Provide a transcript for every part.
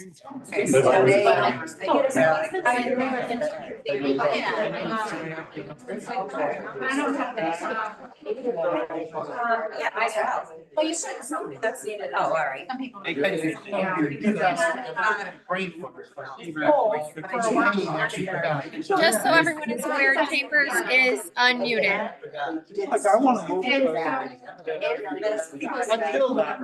Okay, so they I don't have that. Yeah, I have. Well, you said something that's needed. Oh, all right. Just so everyone is aware, Chambers is unmuted. Like, I want to move. Until that.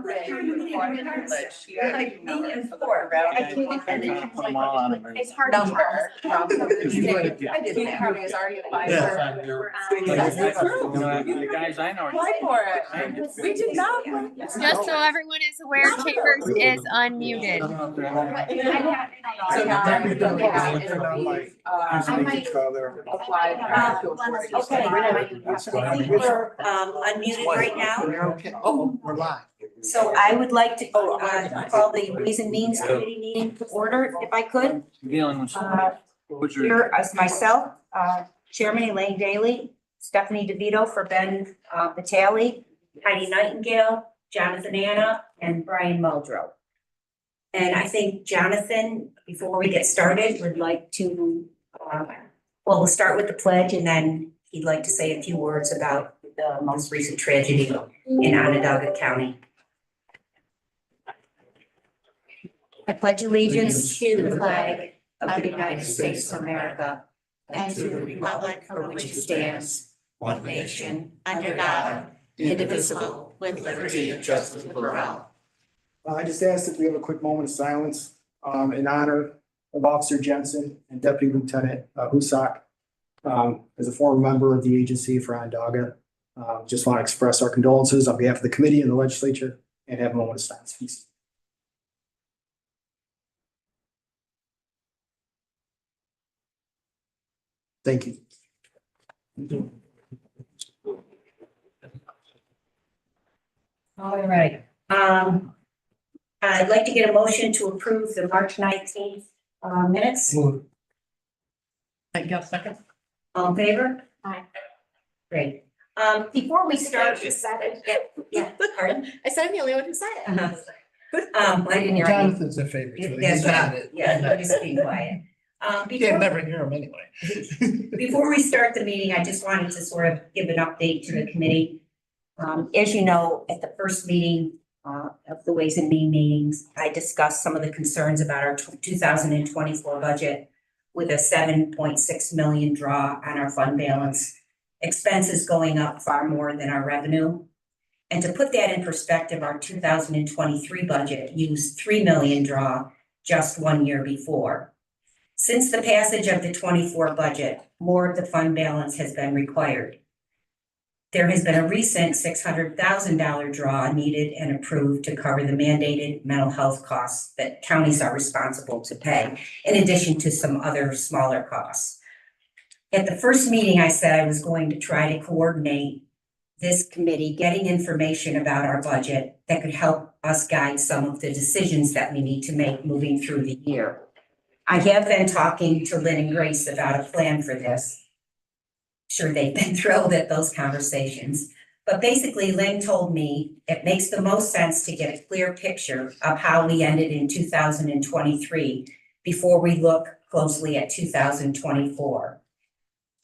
It's hard to work. I did that. Already applied The guys I know. Apply for it. We did not. Just so everyone is aware, Chambers is unmuted. I might apply. Okay, we're unmuted right now. Okay. Oh, we're live. So I would like to call the Ways and Means Committee meeting to order, if I could. Here is myself, Chairman Elaine Daly, Stephanie DeVito for Ben Vitale, Heidi Nightingale, Jonathan Anna, and Brian Muldrow. And I think Jonathan, before we get started, would like to, we'll start with the pledge and then he'd like to say a few words about the most recent tragedy in Onondaga County. I pledge allegiance to the flag of the United States of America and to the republic for which it stands, one nation, under God, indivisible, with liberty and justice for all. I just asked if we have a quick moment of silence in honor of Officer Jensen and Deputy Lieutenant Husak. As a former member of the agency for Onondaga, just want to express our condolences on behalf of the committee and the legislature and have a moment of silence, please. Thank you. All right. I'd like to get a motion to approve the March 19th minutes. I guess second. All in favor? Aye. Great. Before we start, yeah, pardon? I said I'm the only one who said it. I didn't hear any. Jonathan's a favorite. too. That's He's right. on it. Yeah, no, just being quiet. You can never hear him anyway. Before we start the meeting, I just wanted to sort of give an update to the committee. As you know, at the first meeting of the Ways and Means meetings, I discussed some of the concerns about our 2024 budget with a 7.6 million draw on our fund balance, expenses going up far more than our revenue. And to put that in perspective, our 2023 budget used 3 million draw just 1 year before. Since the passage of the 24 budget, more of the fund balance has been required. There has been a recent $600,000 draw needed and approved to cover the mandated mental health costs that counties are responsible to pay, in addition to some other smaller costs. At the first meeting, I said I was going to try to coordinate this committee getting information about our budget that could help us guide some of the decisions that we need to make moving through the year. I have been talking to Lynn and Grace about a plan for this. Sure, they've been thrilled at those conversations, but basically Lynn told me it makes the most sense to get a clear picture of how we ended in 2023 before we look closely at 2024.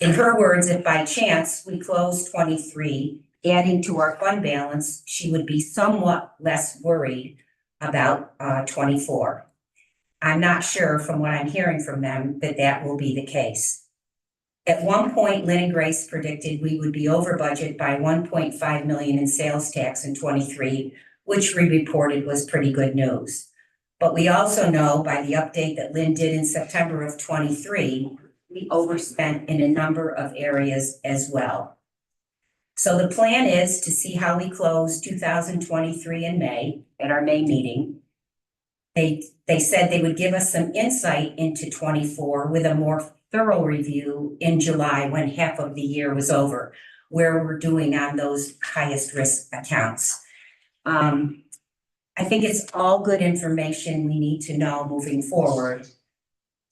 In her words, if by chance we close 23, adding to our fund balance, she would be somewhat less worried about 24. I'm not sure from what I'm hearing from them that that will be the case. At one point, Lynn and Grace predicted we would be over budget by 1.5 million in sales tax in 23, which we reported was pretty good news. But we also know by the update that Lynn did in September of 23, we overspent in a number of areas as well. So the plan is to see how we close 2023 in May at our May meeting. They said they would give us some insight into 24 with a more thorough review in July when half of the year was over, where we're doing on those highest risk accounts. I think it's all good information we need to know moving forward.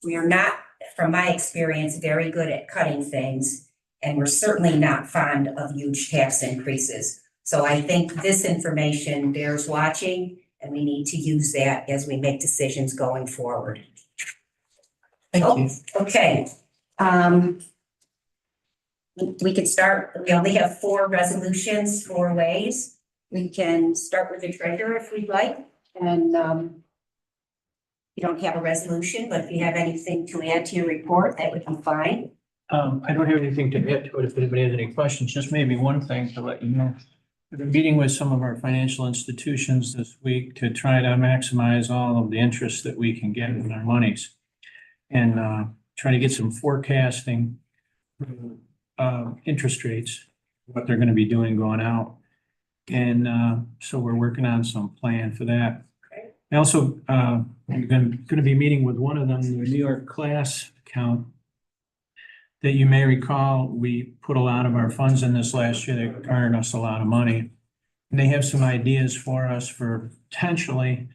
We are not, from my experience, very good at cutting things, and we're certainly not fond of huge tax increases. So I think this information bears watching And we need to use that as we make decisions going forward. Thank you. Okay. We can start, we only have 4 resolutions, 4 ways. We can start with the treasurer if we'd like, and you don't have a resolution, but if you have anything to add to your report, that would be fine. I don't have anything to add to it. If anybody has any questions, just maybe one thing to let you know. I've been meeting with some of our financial institutions this week to try to maximize all of the interest that we can get in our monies. And try to get some forecasting interest rates, what they're gonna be doing going out. And so we're working on some plan for that. I also, I'm gonna be meeting with one of them, the New York class account. That you may recall, we put a lot of our funds in this last year that earned us a lot of money. And they have some ideas for us for potentially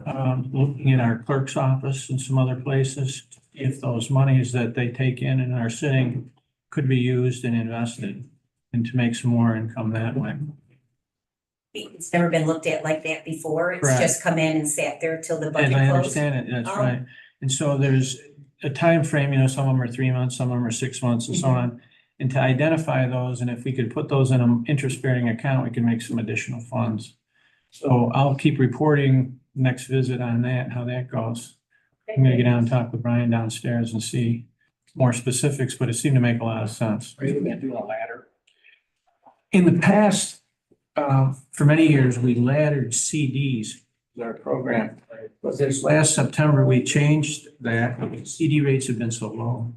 looking at our clerk's office and some other places. If those monies that they take in and are sitting could be used and invested and to make some more income that way. It's never been looked at like that before. It's Correct. just come in and sat there till the budget As I closed. understand it, that's Oh. right. And so there's a time frame. Some of them are 3 months, some of them are 6 months and so on. And to identify those, and if we could put those in an interest-bearing account, we can make some additional funds. So I'll keep reporting next visit on that, how that goes. I'm gonna get down and talk with Brian downstairs and see more specifics, but it seemed to make a lot of sense. Are you gonna do a ladder? In the past, for many years, we laddered CDs, with our program. But this last September, we changed that. CD rates have been so low.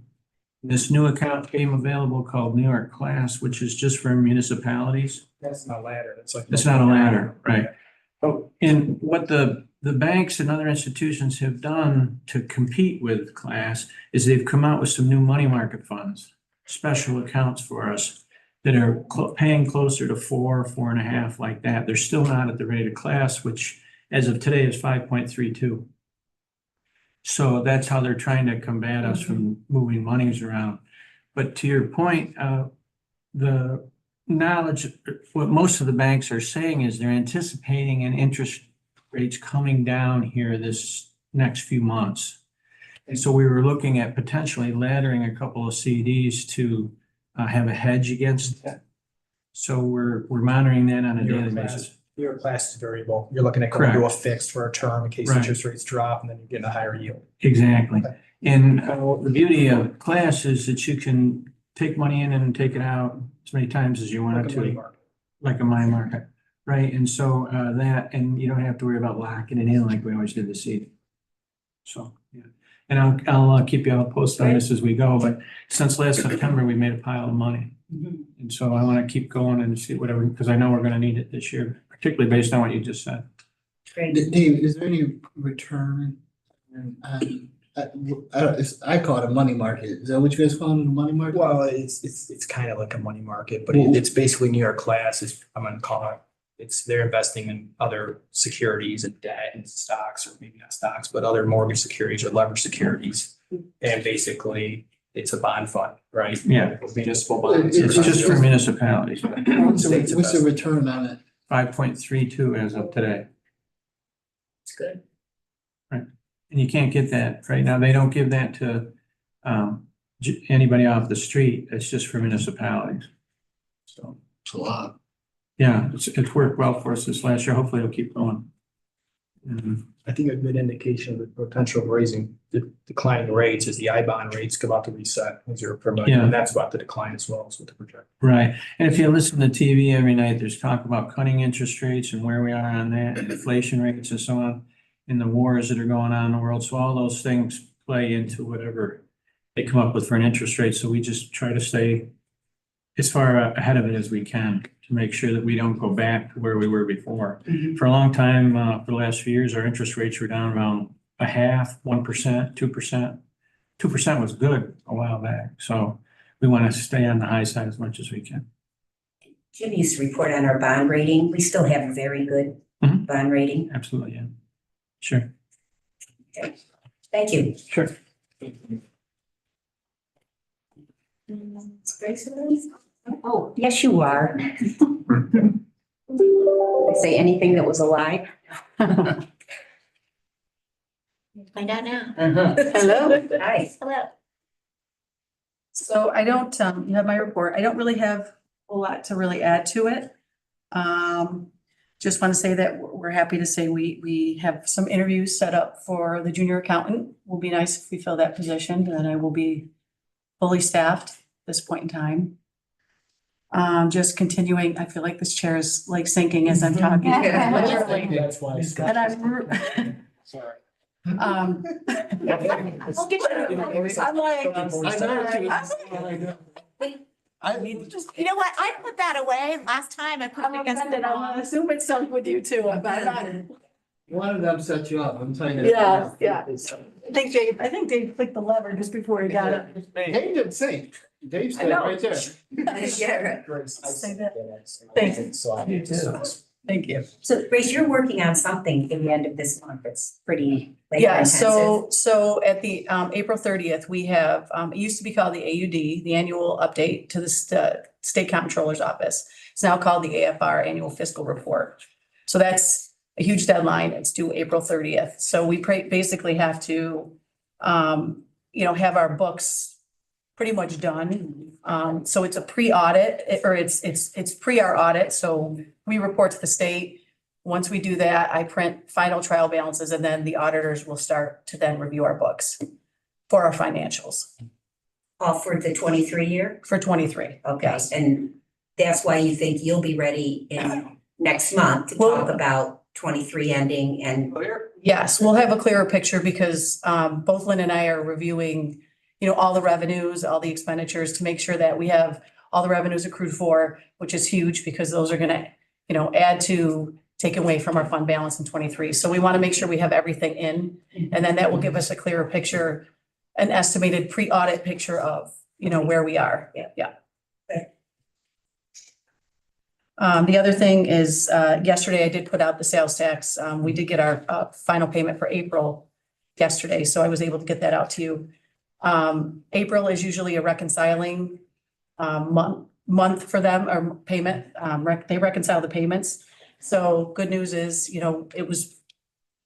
This new account came available called New York Class, which is just for municipalities. That's not a ladder, that's like. It's not a ladder, right? And what the banks and other institutions have done to compete with Class is they've come out with some new money market funds, special accounts for us that are paying closer to 4, 4.5 like that. They're still not at the rate of Class, which as of today is 5.32. So that's how they're trying to combat us from moving monies around. But to your point, the knowledge, what most of the banks are saying is they're anticipating an interest rates coming down here this next few months. And so we were looking at potentially laddering a couple of CDs to have a hedge against that. So we're monitoring that on a daily basis. Your class is variable. You're looking at going to a fixed for a term in case Right. interest rates drop and then you're getting a higher yield. Exactly. And the beauty of Class is that you can take money in and take it out as many times as you want Like a money to, market. like a money market, right? And so and you don't have to worry about locking it in like we always did the CD. So, yeah. And I'll keep you all posted on this as we go, but since last September, we made a pile of money. And so I want to keep going and see whatever, because I know we're going to need it this year, particularly based on what you just said. Great. Dave, is there any return? I call it a money market. Is that what you guys call it, a money market? Well, it's kind of like a money market, but it's basically New York class is, I'm gonna call it. They're investing in other securities and debt and stocks, or maybe not stocks, but other mortgage securities or leverage securities. And basically, it's a bond fund, right? Yeah. Municipal bonds. It's just for municipalities, What's the return on it? 5.32 as of today. It's good. And you can't get that right now. They don't give that to anybody off the street. It's just for municipalities. So, It's a lot. yeah, it's worked well for us this last year. Hopefully it'll keep going. I think a good indication of the potential of raising the declining rates is the I bond rates come out to reset in 0 per million, Yeah. and that's about to decline as well, is what the project. Right. And if you listen to TV every night, there's talk about cutting interest rates and where we are on that, and inflation rates and so on, and the wars that are going on in the world. So all those things play into whatever they come up with for an interest rate. So we just try to stay as far ahead of it as we can to make sure that we don't go back to where we were before. For a long time, for the last few years, our interest rates were down around 0.5%, 1%, 2%. 2% was good a while back. So we want to stay on the high side as much as we can. Jim used to report on our bond rating. We still have a very good Mhm. bond rating. Absolutely, yeah. Sure. Thank you. Sure. Oh, yes, you are. Say anything that was alive. Find out now. Hello. Hi. Hello. So I don't, you have my report. I don't really have a lot to really add to it. Just want to say that we're happy to say we have some interviews set up for the junior accountant. Will be nice if we fill that position, and then I will be fully staffed at this point in time. Just continuing, I feel like this chair is like sinking as I'm talking. Literally. That's why. And I'm, Sorry. I'll get you. I'm like. You know what? I put that away last time. I put it against the I wall. assume it's sunk with you too, but I'm not. One of them set you up, I'm telling you. Yeah, yeah. I think Dave clicked the lever just before he got it. Dave didn't sing. Dave I said know. right there. Yeah. Say that. Thank you. So I You too. Thank you. So Grace, you're working on something for the end of this month. It's pretty labor Yeah, intensive. so at the April 30th, we have, it used to be called the AUD, the annual update to the state comptroller's office. It's now called the AFR Annual Fiscal Report. So that's a huge deadline. It's due April 30th. So we basically have to, have our books pretty much done. So it's a pre-audit, or it's pre our audit. So we report to the state. Once we do that, I print final trial balances, and then the auditors will start to then review our books for our financials All for the 23 year? for 23. Okay, Yes. and that's why you think you'll be ready in next month to Well- talk about 23 ending and Yes, we'll have a clearer picture because both Lynn and I are reviewing, all the revenues, all the expenditures to make sure that we have all the revenues accrued for, which is huge because those are gonna, add to take away from our fund balance in 23. So we want to make sure we have everything in, and then that will give us a clearer picture, an estimated pre-audit picture of, where we are. Yeah. Okay. The other thing is, yesterday I did put out the sales tax. We did get our final payment for April yesterday, so I was able to get that out to you. April is usually a reconciling month for them, or payment. They reconcile the payments. So good news is, it was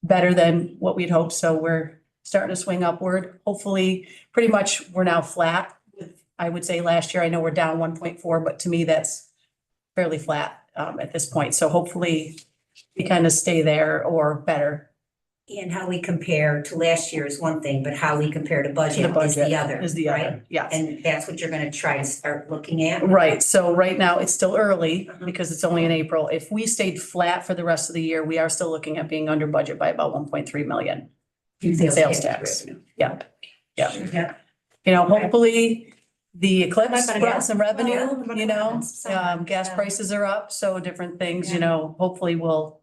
better than what we'd hoped. So we're starting to swing upward. Hopefully, pretty much we're now flat. I would say last year, I know we're down 1.4, but to me, that's fairly flat at this point. So hopefully we kind of stay there or better. and how we compare to last year is one thing, but how we compare to The budget is budget the other, is the right? other, yes. And that's what you're gonna try to start looking at? Right, so right now, it's still early Mhm. because it's only in April. If we stayed flat for the rest of the year, we are still looking at being under budget by about 1.3 million. in Sales tax, yeah, yeah. Yeah. Hopefully the eclipse How about brought gas? some revenue, Yeah. gas Yeah. prices are up, so different things, Yeah. hopefully will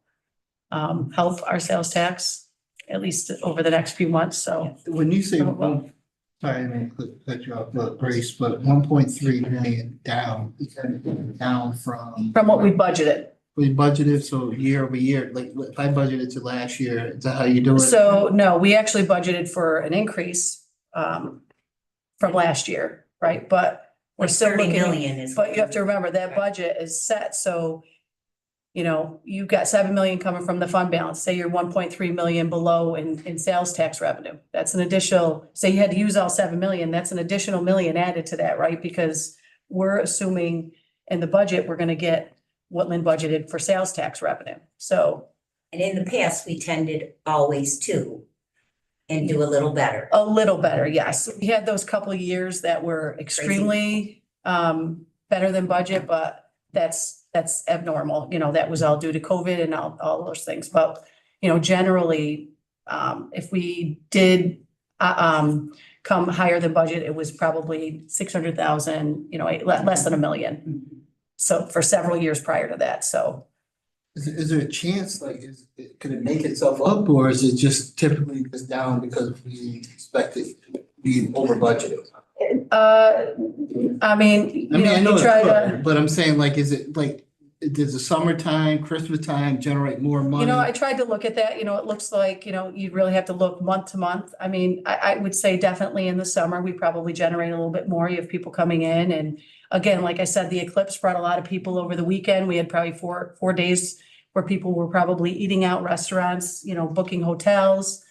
help our sales tax at least over the next few months, so. When you say, Oh, well. sorry, I mean, cut you off, Grace, but 1.3 million down, is that down from? From what we budgeted. We budgeted, so year over year, like if I budgeted to last year, is that how you do it? So, no, we actually budgeted for an increase from last year, right? But we're still 30 looking, million is. but you have to remember that budget is set, so you've got 7 million coming from the fund balance. Say you're 1.3 million below in sales tax revenue. That's an additional, say you had to use all 7 million, that's an additional million added to that, right? Because we're assuming in the budget, we're gonna get what Lynn budgeted for sales tax revenue. So And in the past, we tended always to and do a little better. a little better, yes. We had those couple of years that were extremely better than budget, but that's abnormal. That was all due to COVID and all those things. But, generally, if we did come higher than budget, it was probably 600,000, less than 1 million. So for several years prior to that, so. Is there a chance, could it make itself up, or is it just typically just down because we expect it to be over budgeted? I mean, I know you it's try good, to. but I'm saying is it does the summertime, Christmas time generate more money? I tried to look at that, it looks like, you'd really have to look month to month. I mean, I would say definitely in the summer, we probably generate a little bit more. You have people coming in, and again, like I said, the eclipse brought a lot of people over the weekend. We had probably four days where people were probably eating out, restaurants, booking hotels,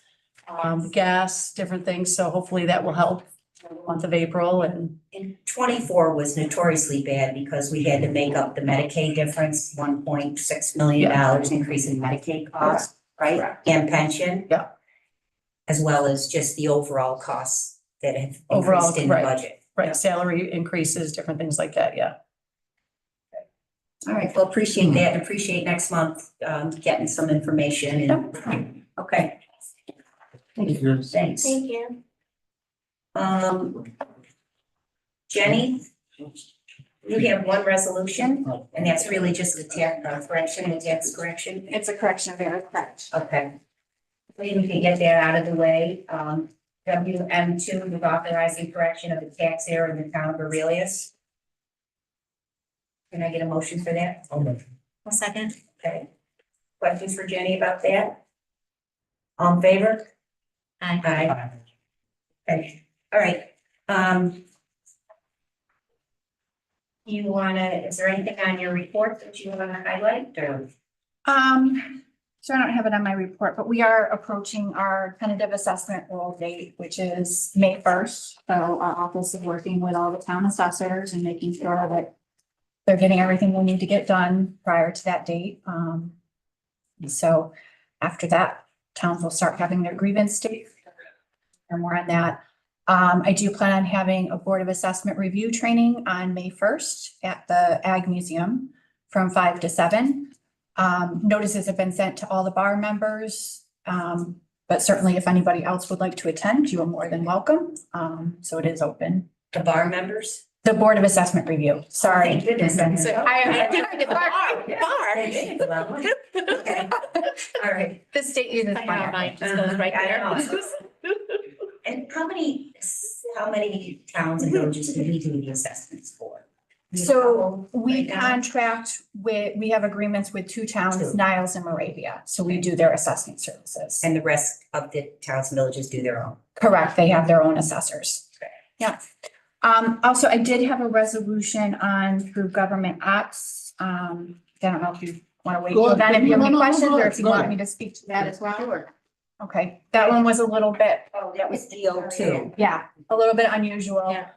gas, different things. So hopefully that will help the month of April and And 24 was notoriously bad because we had to make up the Medicaid difference, $1.6 million increase in Medicaid costs, right? Correct. And pension. Yeah. As well as just the overall costs that have Overall, increased in the right. budget. right, salary increases, different things like that. Yeah. All right, well, appreciate that, and appreciate next month, getting some information and, okay. Thank you. Thanks. Thank you. Jenny? You have one resolution, and that's really just the tax correction. It's a correction of error, correct. Okay. Maybe we can get that out of the way. WM2, with authorizing correction of the tax error in the town of Aurelius. Can I get a motion for that? A second. Okay. Questions for Jenny about that? All in favor? Aye. Aye. Okay, all right. Is there anything on your report that you wanna highlight or? So I don't have it on my report, but we are approaching our tentative assessment roll date, which is May 1st. So our office is working with all the town assessors and making sure that they're getting everything they need to get done prior to that date. So after that, towns will start having their grievance date. And more on that. I do plan on having a Board of Assessment review training on May 1st at the Ag Museum from 5 to 7. Notices have been sent to all the bar members, but certainly if anybody else would like to attend, you are more than welcome. So it is open. The bar members? The Board of Assessment review, sorry. Thank goodness. Okay. All right. The state uses I know, mine just goes right there. And how many towns and villages do we do the assessments for? So we Right now? contract with, we have agreements with 2 towns, Two. Niles and Moravia. So we do their assessment services. And the rest of the towns and villages do their own? Correct, they have their own assessors. Okay. Yeah. Also, I did have a resolution on through government ops. I don't know if you want to wait Go till then, if you have any ahead. No, questions, or if you go want ahead. me to speak to that as well. Okay, that one was a little bit, Oh, that was DO2. yeah, a little bit unusual. Yeah.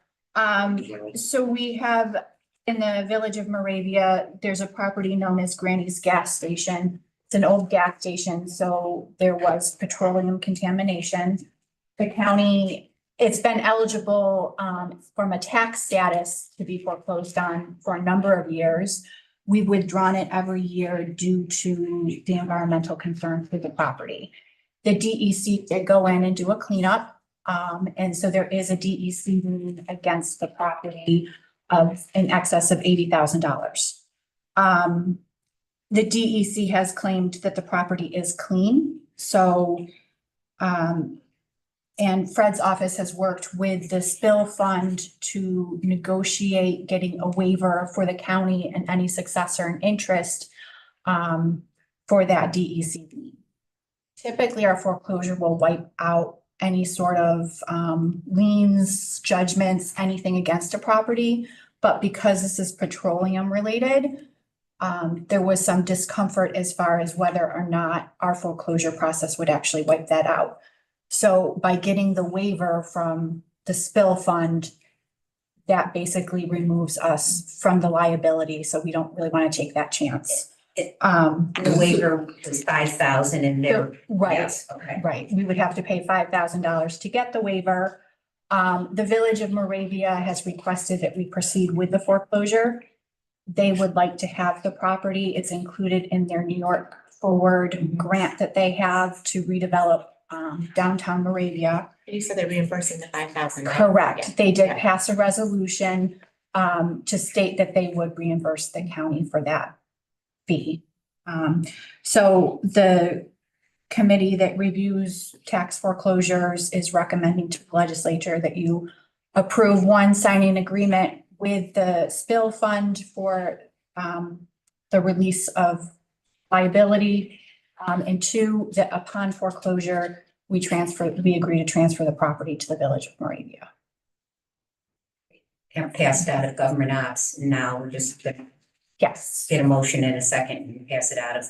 So we have in the village of Moravia, there's a property known as Granny's Gas Station. It's an old gas station, so there was petroleum contamination. The county, it's been eligible from a tax status to be foreclosed on for a number of years. We've withdrawn it every year due to the environmental concerns with the property. The DEC did go in and do a cleanup. And so there is a DEC lien against the property of in excess of $80,000. The DEC has claimed that the property is clean, so and Fred's office has worked with the spill fund to negotiate getting a waiver for the county and any successor in interest for that DEC lien. Typically, our foreclosure will wipe out any sort of liens, judgments, anything against a property. But because this is petroleum related, there was some discomfort as far as whether or not our foreclosure process would actually wipe that out. So by getting the waiver from the spill fund, that basically removes us from the liability. So we don't really want to take that chance. The waiver was 5,000 and there. Right. Yes, okay. Right, we would have to pay $5,000 to get the waiver. The village of Moravia has requested that we proceed with the foreclosure. They would like to have the property. It's included in their New York Forward grant that they have to redevelop downtown Moravia. You said they're reimbursing the 5,000. right? Correct. They did Yeah. pass a resolution to state that they would reimburse the county for that fee. So the committee that reviews tax foreclosures is recommending to the legislature that you approve one, signing an agreement with the spill fund for the release of liability. And 2, that upon foreclosure, we agree to transfer the property to the village of Moravia. And passed out of government ops. Now we're just gonna Yes. get a motion in a second and pass it out of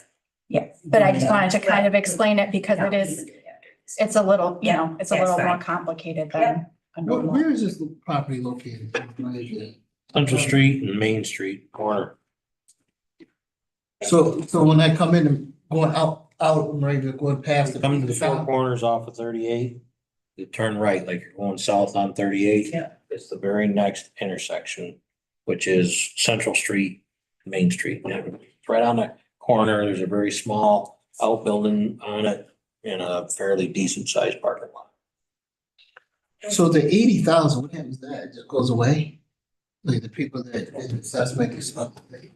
But I just wanted to kind of explain it because it is, it's a little, you know, it's a That's little more fine. complicated than. a normal. Where is this property located? Where is it? Central Street and Main Street corner. So when I come in and going out, I'm ready to go past the. Come to the four corners off of 38, you turn right like you're going south on 38. Yeah. It's the very next intersection, which is Central Street, Main Street. And right on the corner, there's a very small outbuilding on it and a fairly decent sized parking lot. So the 80,000, what happens to that? It just goes away? Like the people that that's making stuff.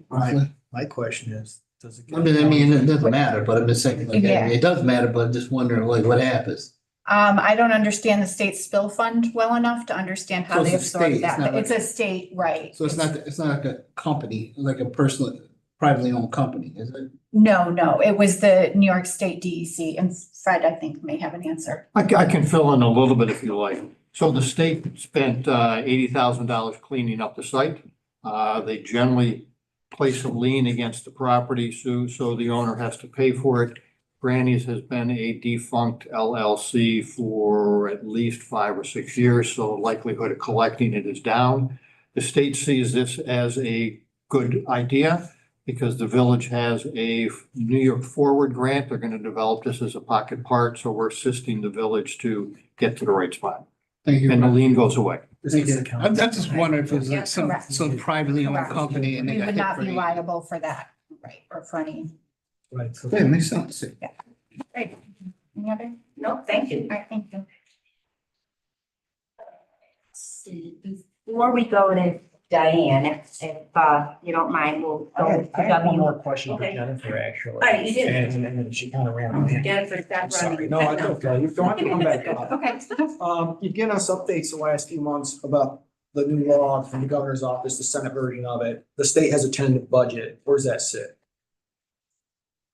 Right. My question is, does it? I mean, it doesn't matter, but I'm just saying, like, Yeah. it does matter, but I'm just wondering, like, what happens? I don't understand the state spill fund well enough to understand how So they it's a state, absorb it's that, not but it's like- a state, right? So it's not like a company, like a personal, privately owned company, is it? No, it was the New York State DEC, and Fred, I think, may have an answer. I can fill in a little bit if you like. So the state spent $80,000 cleaning up the site. They generally place a lien against the property, so the owner has to pay for it. Granny's has been a defunct LLC for at least 5 or 6 years, so likelihood of collecting it is down. The state sees this as a good idea because the village has a New York Forward grant. They're going to develop this as a pocket park, so we're assisting the village to get to the right spot. Thank you. And the lien goes away. Thank you. I'm just wondering if it's Yeah, like some correct. privately owned Correct. company and they We got would hit not for be it. liable for that, right, or for any. Right. So- Yeah, it makes sense. Any other? No, thank you. All right, thank you. Before we go to Diane, if you don't mind, we'll I go had to one W. more question for Okay. Jennifer, actually. All right, you did. And then she kind of ran away. Jennifer, stop I'm sorry. running. No, it's okay. You don't have to come back up. Okay. You've given us updates the last few months about the new law from the governor's office, the Senate version of it. The state has a tentative budget. Where does that sit?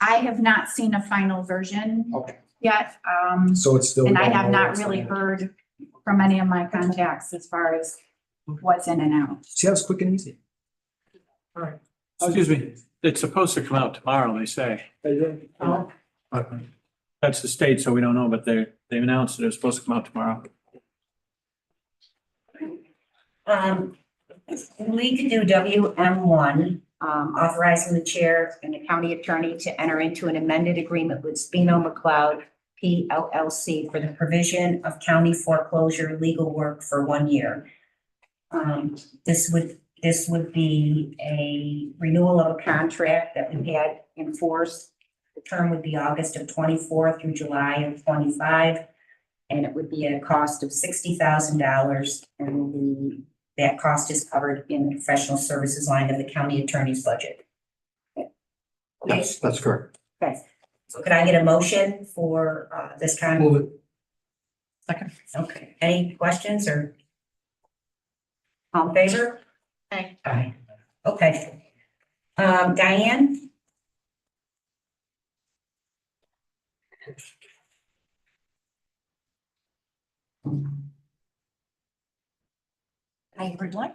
I have not seen a final version Okay. yet, So it's still. and I don't have know not what's really in it. heard from any of my contacts as far as what's in and out. See, that was quick and easy. All right. Excuse me, it's supposed to come out tomorrow, they say. Oh. That's the state, so we don't know, but they've announced that it's supposed to come out tomorrow. We can do WM1, authorizing the chair and the county attorney to enter into an amended agreement with Spino McLeod PLLC for the provision of county foreclosure legal work for 1 year. This would be a renewal of a contract that we had in force. The term would be August of 24 through July of 25. And it would be at a cost of $60,000, and that cost is covered in the professional services line of the county attorney's budget. Yes, that's correct. Okay, so could I get a motion for this kind of? Move it. Second. Okay, any questions or? All in favor? Aye. Aye. Okay. Diane? Hi, everyone.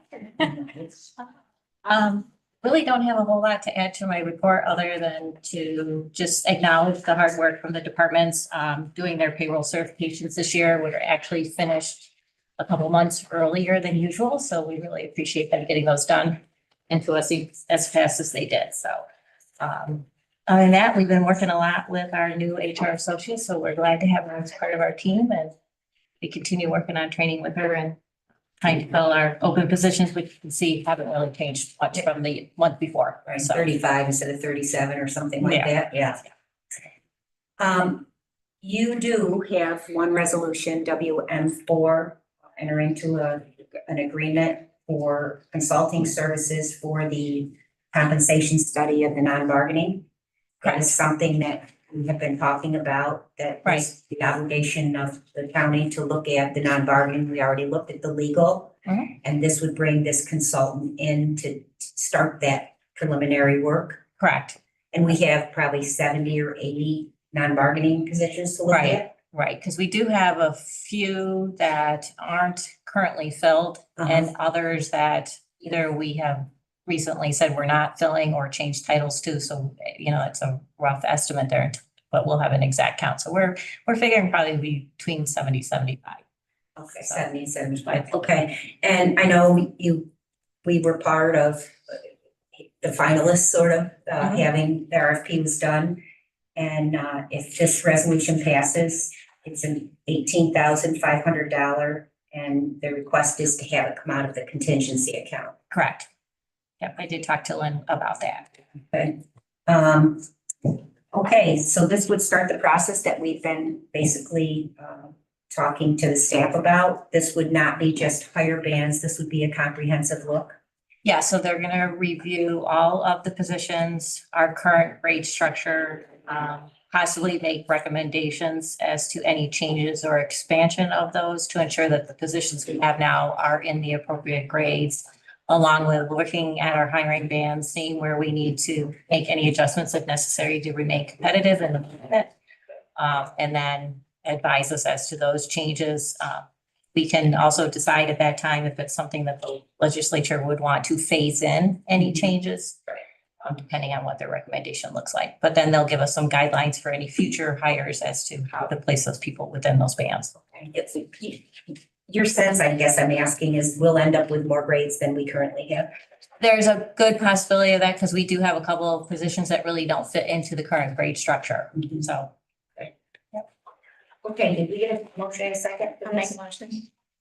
Really don't have a whole lot to add to my report other than to just acknowledge the hard work from the departments, doing their payroll certifications this year. We're actually finished a couple months earlier than usual, so we really appreciate them getting those done and to us as fast as they did, so. Other than that, we've been working a lot with our new HR associate, so we're glad to have her as part of our team, and we continue working on training with her and trying to fill our open positions, which you can see haven't really changed much from the month before. Right, So 35 instead of 37 or something like Yeah. that, yeah. You do have one resolution, WM4, enter into an agreement for consulting services for the compensation study of the non-bargaining. That is something that we have been talking about, that Right. is the obligation of the county to look at the non-bargaining. We already looked at the legal. Mhm. And this would bring this consultant in to start that preliminary work. correct, And we have probably 70 or 80 non-bargaining positions to look Right. at. right, because we do have a few that aren't currently filled and others that either we have recently said we're not filling or changed titles to, so, you know, it's a rough estimate there, but we'll have an exact count. So we're figuring probably between 70, 75. Okay, 70 and 75, okay. And I know we were part of the finalists, sort of, having the RFP was done. And if this resolution passes, it's an $18,500, and the request is to have it come out of the contingency account. Correct. Yep, I did talk to Lynn about that. Okay. Okay, so this would start the process that we've been basically talking to the staff about. This would not be just higher bands, this would be a comprehensive look. Yeah, so they're gonna review all of the positions, our current grade structure, possibly make recommendations as to any changes or expansion of those to ensure that the positions we have now are in the appropriate grades, along with looking at our hiring bands, seeing where we need to make any adjustments if necessary to remain competitive in the market. And then advise us as to those changes. We can also decide at that time if it's something that the legislature would want to phase in any changes, depending on what their recommendation looks like. But then they'll give us some guidelines for any future hires as to how to place those people within those bands. It's, your sense, I guess I'm asking, is we'll end up with more grades than we currently have? There's a good possibility of that because we do have a couple of positions that really don't fit into the current grade structure. So. Okay, did we get a motion and a second? I'll make a motion.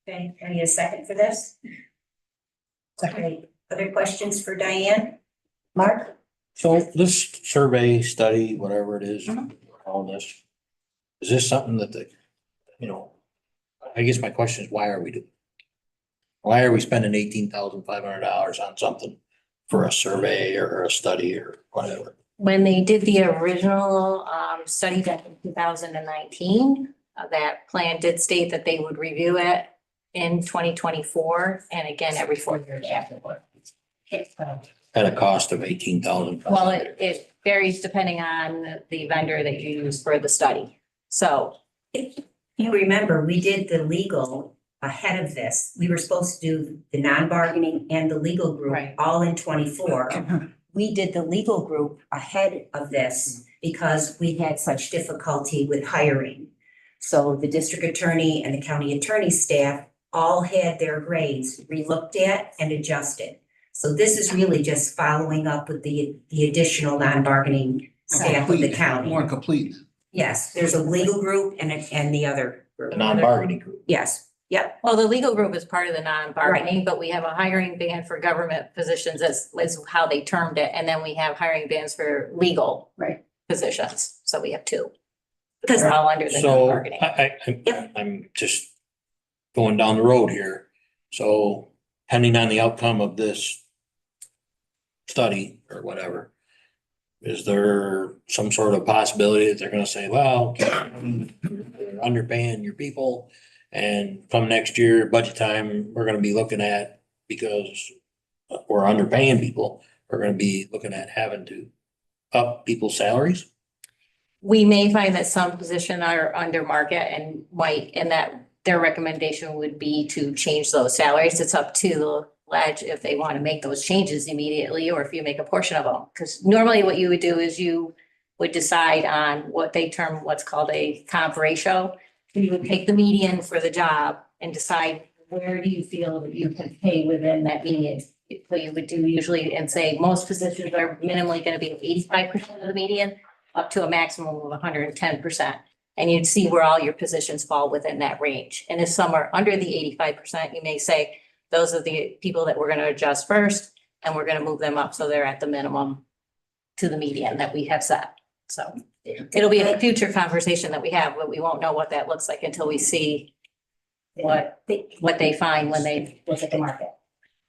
Okay, I need a second for this. Okay, other questions for Diane? Mark? So this survey, study, whatever it is, all this, is this something that I guess my question is, why are we doing? Why are we spending $18,500 on something for a survey or a study or whatever? When they did the original study back in 2019, that plan did state that they would review it in 2024 and again every 4 years afterward. At a cost of $18,000. Well, it varies depending on the vendor that you use for the study. So If you remember, we did the legal ahead of this. We were supposed to do the non-bargaining and the legal group Right. all in 24. We did the legal group ahead of this because we had such difficulty with hiring. So the district attorney and the county attorney staff all had their grades relooked at and adjusted. So this is really just following up with the additional non-bargaining staff of the county. More complete. Yes, there's a legal group and the other group. The non-bargaining group. Yes, yep, well, the legal group is part of the non-bargaining, but we have a hiring ban for government positions as how they termed it. And then we have hiring bans for legal positions. So we have two. because They're all under the So non-bargaining. I'm just going down the road here. So depending on the outcome of this study or whatever, is there some sort of possibility that they're gonna say, well, you're underpaying your people, and come next year, budget time, we're gonna be looking at, because we're underpaying people, we're gonna be looking at having to up people's salaries? We may find that some positions are under market and that their recommendation would be to change those salaries. It's up to the ledge if they want to make those changes immediately, or if you make a portion of them. Because normally what you would do is you would decide on what they term what's called a comp ratio. You would take the median for the job and decide where do you feel that you can pay within that median. So you would do usually and say most positions are minimally going to be 85% of the median, up to a maximum of 110%. And you'd see where all your positions fall within that range. And if some are under the 85%, you may say, those are the people that we're going to adjust first, and we're going to move them up so they're at the minimum to the median that we have set. So it'll be a future conversation that we have, but we won't know what that looks like until we see what they find when they look at the market.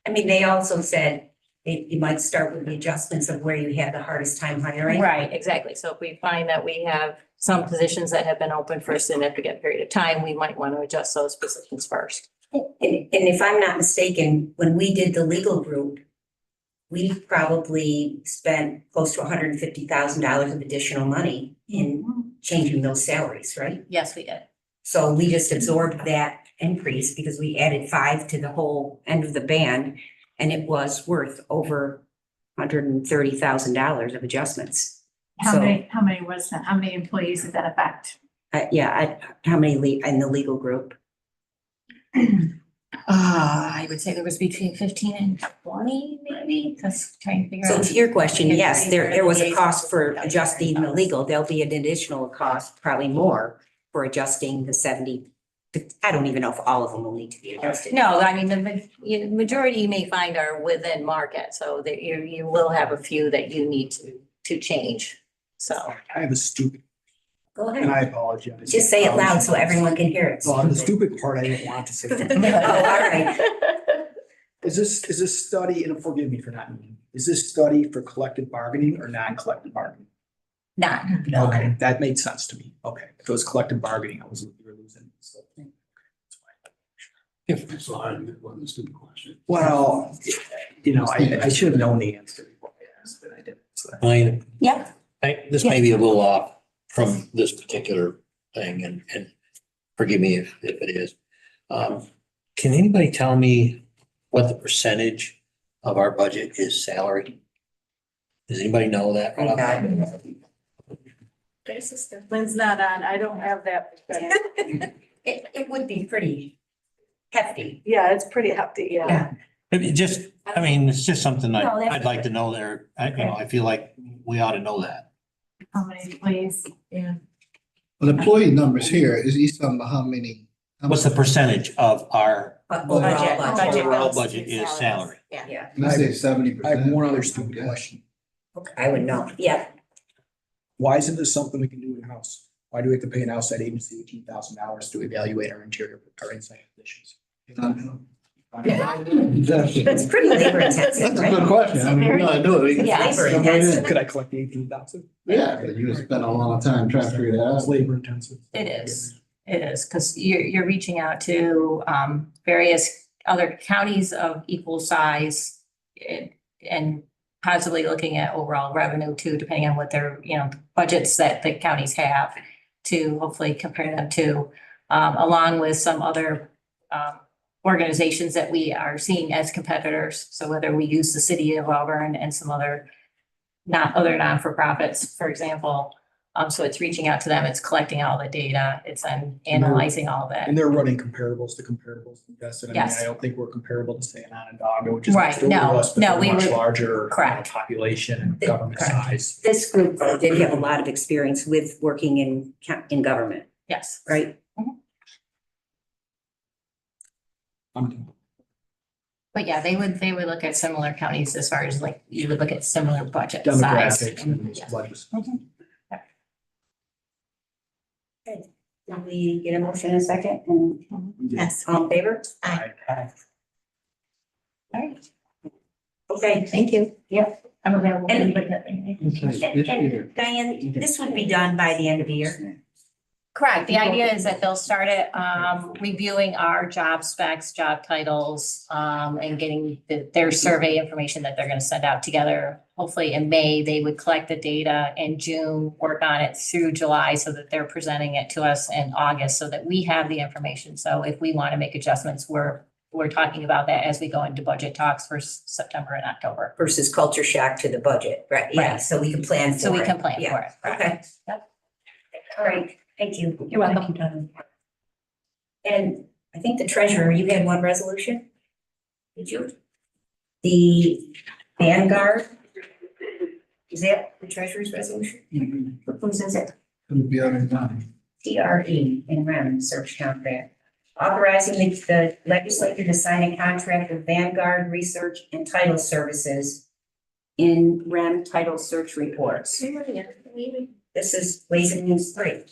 I mean, they also said you might start with the adjustments of where you had the hardest time hiring. Right, exactly. So if we find that we have some positions that have been open for a significant period of time, we might want to adjust those positions first. And if I'm not mistaken, when we did the legal group, we probably spent close to $150,000 of additional money in changing those salaries, right? Yes, we did. So we just absorbed that increase because we added 5 to the whole end of the band, and it was worth over $130,000 of adjustments. How So- many was that? How many employees did that affect? How many in the legal group? I would say there was between 15 and 20, maybe, that's trying to figure So out. to your question, yes, there was a Yeah. cost for adjusting the legal. There'll be an additional cost, probably more, for adjusting the 70. I don't even know if all of them will need to be adjusted. No, I mean, majority you may find are within market, so that you will have a few that you need to change, so. I have a stupid, Go and ahead. I apologize. Just say it loud so everyone can hear it. Well, the stupid part I didn't want to say. Oh, all right. Is this study, and forgive me for not knowing, is this study for collective bargaining or non-collective bargaining? Not, Okay, that made sense to me. Okay, if it was collective bargaining, we were losing. So, So I wasn't a stupid question. well, I should have known the answer before I asked, but I didn't. So. Yeah. This may be a little off from this particular thing and forgive me if it is. Can anybody tell me what the percentage of our budget is salary? Does anybody know that? right off the top of their head? Lynn's not on. I don't have that. It would be pretty hefty. Yeah, it's pretty hefty, Yeah. It just, I mean, it's just something No, that's- I'd like to know there. I feel like we ought to know that. How many employees? Yeah. Well, the employee numbers here is each of them how many? What's the percentage of our Overall budget. overall budget is salary? Yeah, Let's say 70%. I have one other stupid question. I would know. Yeah. Why isn't this something we can do in-house? Why do we have to pay an outside agency $18,000 to evaluate our inside conditions? It's pretty labor intensive, That's a right? good question. I mean, we gotta do it. Yeah. Labor intensive. Could I collect the 18,000? Yeah, but you spent a lot of time trying to figure that It's out. labor intensive. it is, because you're reaching out to various other counties of equal size and possibly looking at overall revenue too, depending on what their, budgets that the counties have to hopefully compare them to, along with some other organizations that we are seeing as competitors. So whether we use the city of Auburn and some other non-for-profits, for example. So it's reaching out to them, it's collecting all the data, it's then analyzing all of And it. they're running comparables to comparables. Yes, and I mean, Yes. I don't think we're comparable to say an Onondaga, which is Right, next door to no, us, but no, they're we much would- larger. Correct. Population and government Correct. size. This group did have a lot of experience with working in government, Yes. right? But yeah, they would look at similar counties as far as like, you would look at similar budget size. Demographics and Yes. budgets. Can we get a motion in a second? And Yes. all in favor? Aye. All right, Okay, thank you. Yep. I'm available. And- This Diane, this would be done by the end of the year. Correct. The idea is that they'll start it, reviewing our job specs, job titles, and getting their survey information that they're gonna send out together. Hopefully in May, they would collect the data in June, work on it through July so that they're presenting it to us in August so that we have the information. So if we want to make adjustments, we're talking about that as we go into budget talks for September and October. Versus culture shock to the budget, right? Yeah, Right. so we can plan for it. So we can plan for Yeah. it. correct. Okay. Yep. All right, thank you. You're welcome. And I think the treasurer, you had one resolution? Did you? The Vanguard? Is that the treasurer's resolution? Whose is it? It'll be on and on. TRE in REM search contract. Authorizing the legislature to sign a contract with Vanguard Research and Title Services in REM title search reports. This is Ways and Means 3.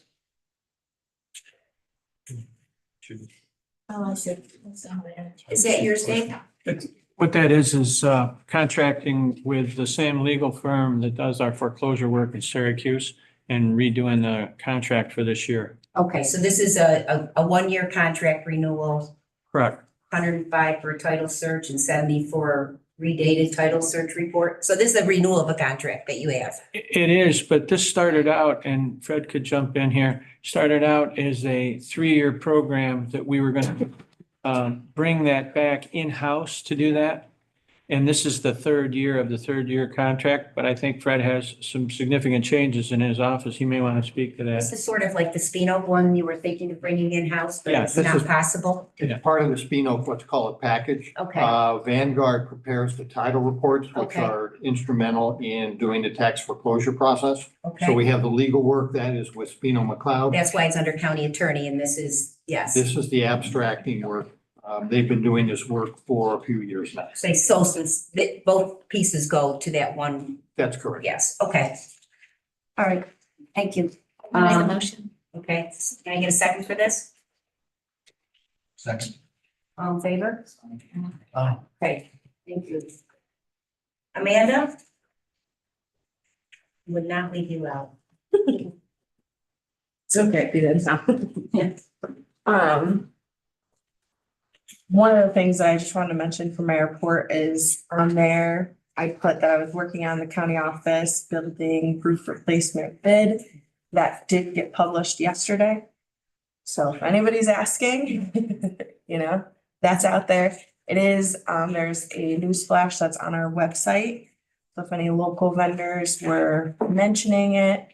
Oh, I see. Is that yours, Dave? What that is contracting with the same legal firm that does our foreclosure work in Syracuse and redoing the contract for this year. Okay, so this is a 1-year contract renewal, Correct. 105 for a title search and 70 for redated title search report. So this is a renewal of a contract that you have. It is, but this started out, and Fred could jump in here, started out as a 3-year program that we were going to bring that back in-house to do that. And this is the third year of the third year contract, but I think Fred has some significant changes in his office. He may want to speak to This that. is sort of like the Spino one you were thinking of bringing in-house, but Yeah, it's this not is- possible. It's part of the Spino, let's call it package. Okay. Vanguard prepares the title reports, which Okay. are instrumental in doing the tax foreclosure process. So Okay, we have the legal work that is with Spino McLeod. that's why it's under county attorney and this is, yes. This is the abstracting work. They've been doing this work for a few years now. Say, so since both pieces go to that one, That's correct. yes, okay. All right, thank you. Motion. Okay, can I get a second for this? Second. All in favor? Aye. Okay, thank you. Amanda? Would not leave you out. It's okay if you didn't know. One of the things that I just wanted to mention for my report is on there, I put that I was working on the county office building roof replacement bid. That did get published yesterday. So if anybody's asking, that's out there. It is, there's a news flash that's on our website. So if any local vendors were mentioning it,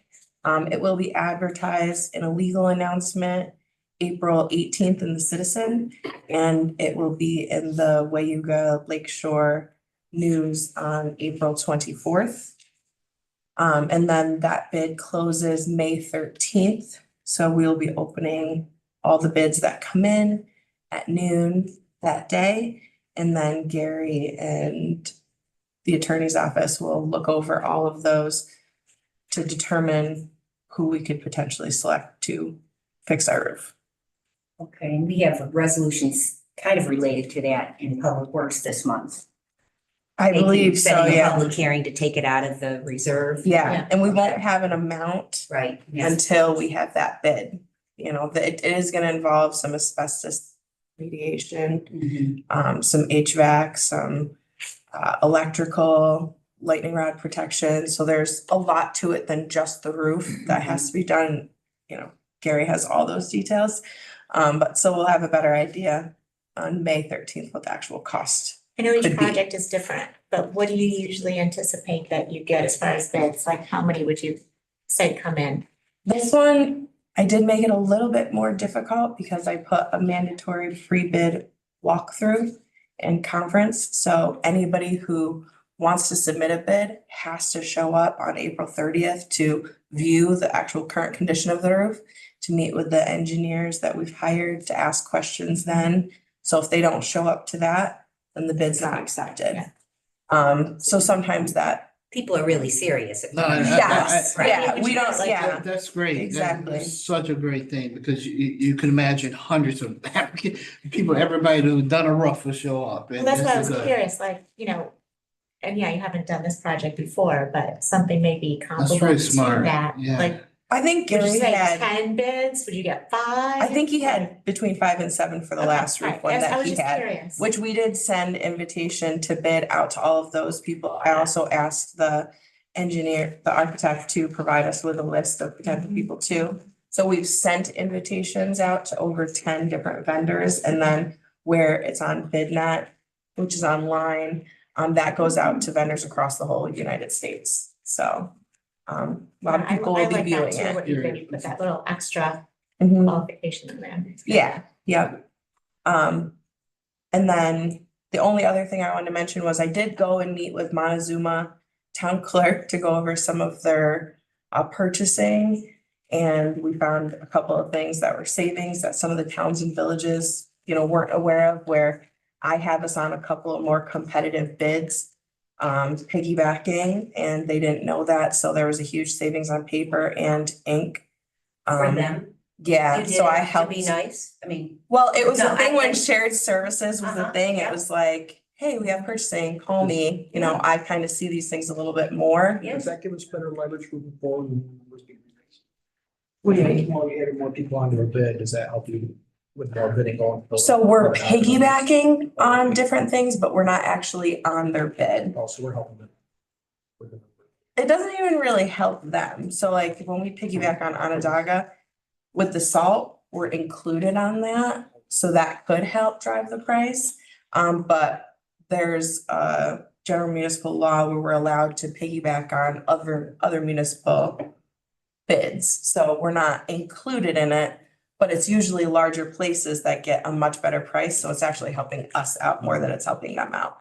it will be advertised in a legal announcement April 18th in the Citizen, and it will be in the Cayuga Lakeshore News on April 24th. And then that bid closes May 13th. So we'll be opening all the bids that come in at noon that day. And then Gary and the attorney's office will look over all of those to determine who we could potentially select to fix our roof. Okay, and we have resolutions kind of related to that in Public Works this month. I believe so, Setting a yeah. public hearing to take it out of the reserve. Yeah, and we won't have an amount Right, yes. until we have that bid. It is gonna involve some asbestos remediation, Mhm. some HVAC, some electrical, lightning rod protection. So there's a lot to it than just the roof that has to be done. Gary has all those details. But so we'll have a better idea on May 13th what the actual cost. I know Could each be. project is different, but what do you usually anticipate that you get as far as bids? Like how many would you say come in? This one, I did make it a little bit more difficult because I put a mandatory free bid walkthrough and conference. So anybody who wants to submit a bid has to show up on April 30th to view the actual current condition of the roof, to meet with the engineers that we've hired to ask questions then. So if they don't show up to that, then the bid's not accepted. So sometimes that. People are really serious. No, Yes, Right. yeah, we don't, Like, yeah. That's great. Exactly. That's such a great thing because you can imagine hundreds of people, everybody who's done a roof will show up. Well, and that's this why I is was a- curious, and yeah, you haven't done this project before, but something maybe That's comparable very to smart. that. Yeah. Like, I think would you Gary say had, 10 bids? Would you get 5? I think he had between 5 and 7 for the Okay, last right. roof one I that was he just had. curious. Which we did send invitation to bid out to all of those people. I also asked the engineer, the architect to provide us with a list of potential people too. So we've sent invitations out to over 10 different vendors, and then where it's on BidNet, which is online, that goes out to vendors across the whole United States. So a lot of people will be I viewing like that too, it. what you did, you put that little extra Mhm. qualification in there. Yeah, yep. And then the only other thing I wanted to mention was I did go and meet with Montezuma Town Clerk to go over some of their purchasing. And we found a couple of things that were savings that some of the towns and villages, weren't aware of, where I have us on a couple of more competitive bids, piggybacking, and they didn't know that. So there was a huge savings on paper and ink. For them. Yeah, You did so I it to helped. be nice, I mean. Well, it was No, the thing I- when shared services was the thing, yeah. it was like, hey, we have purchasing, call me, I kind of see these things a little bit more. Yeah. Does that give us better leverage moving forward? What do you mean? More, you added more people onto a bid, does that help you with more bidding going? forward? So we're piggybacking on different things, but we're not actually on their bid. Also, we're helping them. with the- It doesn't even really help them. So like when we piggyback on Onondaga with the salt, we're included on that. So that could help drive the price. But there's a general municipal law where we're allowed to piggyback on other municipal bids. So we're not included in it, but it's usually larger places that get a much better price. So it's actually helping us out more than it's helping them out.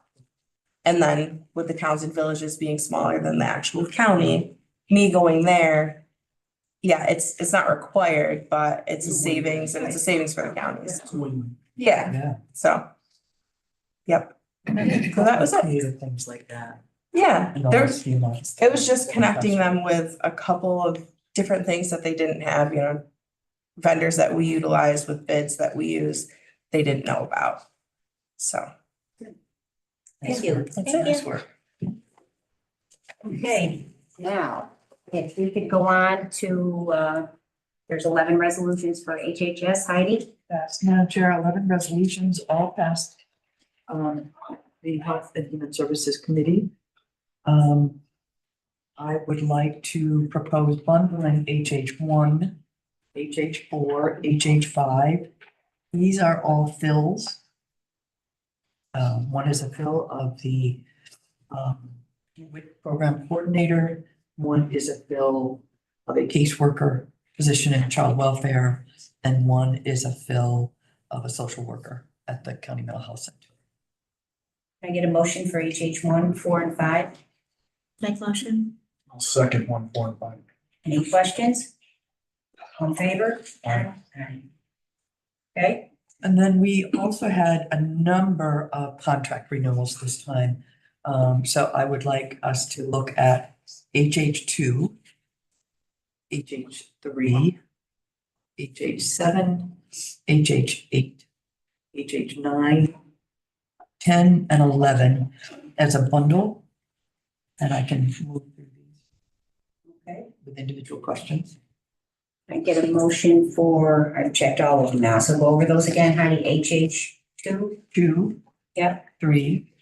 And then with the towns and villages being smaller than the actual county, me going there, yeah, it's not required, but it's a savings and it's a savings for the counties. Yeah, Yeah. so. Yep. So that was it. Creative things like that. Yeah, in the there's, last few months. it was just connecting them with a couple of different things that they didn't have, you know. Vendors that we utilize with bids that we use, they didn't know about. So. Thank you. That's nice work. Okay, now, if we could go on to, there's 11 resolutions for HHS, Heidi. Passed. Madam Chair, 11 resolutions, all passed the Health and Human Services Committee. I would like to propose bundling HH1, HH4, HH5. These are all fills. One is a fill of the WIC program coordinator. One is a fill of a caseworker position in child welfare, and one is a fill of a social worker at the County Mental Health Center. Can I get a motion for HH1, 4, and 5? Make motion. I'll second 1, 4, and 5. Any questions? All in favor? Aye. Okay, And then we also had a number of contract renewals this time. So I would like us to look at HH2, HH3, HH7, HH8, HH9, 10, and 11 as a bundle. And I can move through these okay. with individual questions. I get a motion for, I've checked all of them now, so go over those again, Heidi. HH2? 2. Yep. 3.